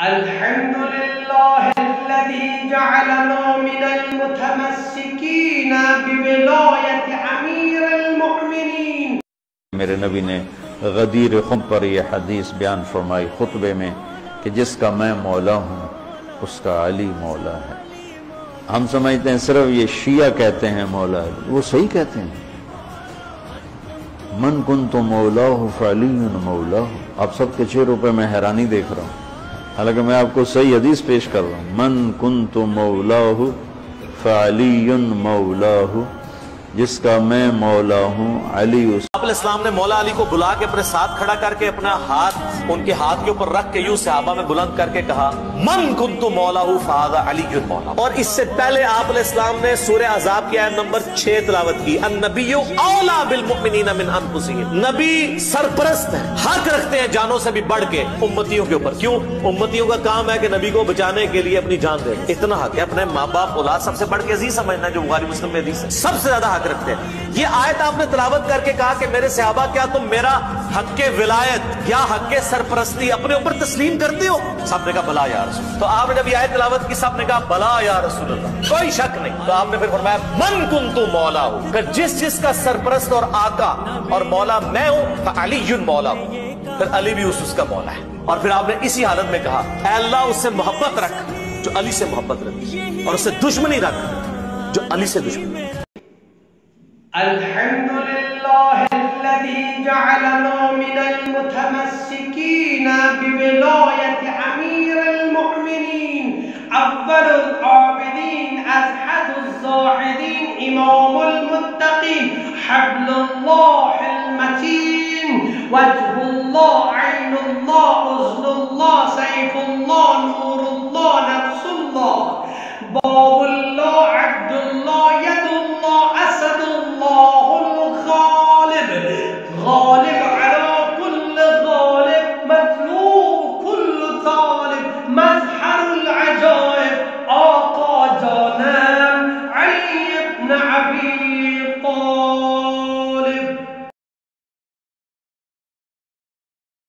الحمد لله الذي جعلنا من المتمسكين بولاية أمير المؤمنين. میرے نبی نے غدیر خم پر یہ حدیث بیان فرمائی خطبے میں کہ جس کا میں مولا ہوں اس کا علی مولا ہے۔ ہم سمجھتے ہیں صرف یہ شیعہ کہتے ہیں مولا علی، وہ صحیح کہتے ہیں۔ من کنت مولاہ فعلی مولاہ۔ آپ سب کے چہروں پہ میں حیرانی دیکھ رہا ہوں، حالانکہ میں آپ کو صحیح حدیث پیش کر رہا ہوں۔ من کنت مولاہ فعلی مولاہ، جس کا میں مولا ہوں علی اس۔ آپ علیہ السلام نے مولا علی کو بلا کے اپنے ساتھ کھڑا کر کے اپنا ہاتھ ان کے ہاتھ کے اوپر رکھ کے یوں صحابہ میں بلند کر کے کہا من کنت مولا فہذا علی مولا۔ اور اس سے پہلے آپ علیہ السلام نے سورہ احزاب کی آیت نمبر 6 تلاوت کی، النبی اولا بالمؤمنین من انفسہم۔ نبی سرپرست ہیں، حق رکھتے ہیں جانوں سے بھی بڑھ کے امتیوں کے اوپر۔ کیوں؟ امتیوں کا کام ہے کہ نبی کو بچانے کے لیے اپنی جان دیں۔ اتنا حق ہے، اپنے ماں باپ اولاد سب سے بڑھ کے عزیز سمجھنا، جو بخاری مسلم میں حدیث ہے، سب سے زیادہ حق رکھتے ہیں۔ یہ آیت آپ نے تلاوت کر کے کہا کہ میرے صحابہ کیا تم میرا حق ولایت یا حق سرپرستی اپنے اوپر تسلیم کرتے ہو؟ سب نے کہا بلا یا رسول اللہ۔ تو آپ نے جب یہ آیت تلاوت کی سب نے کہا بلا یا رسول اللہ، کوئی شک نہیں۔ تو آپ نے پھر فرمایا من کنت مولا ہوں، کہ جس کا سرپرست اور آقا اور مولا میں ہوں فعلی مولا ہوں، پھر علی بھی اس کا مولا ہے۔ اور پھر آپ نے اسی حالت میں کہا اے اللہ اس سے محبت رکھ جو علی سے محبت رکھے، اور اس سے دشمنی رکھ جو علی سے دشمنی۔ الحمد لله الذي جعلنا من المتمسكين بولاية أمير المؤمنين، أول العابدين، أزهد الزاهدين، إمام المتقين، حبل الله المتين، وجه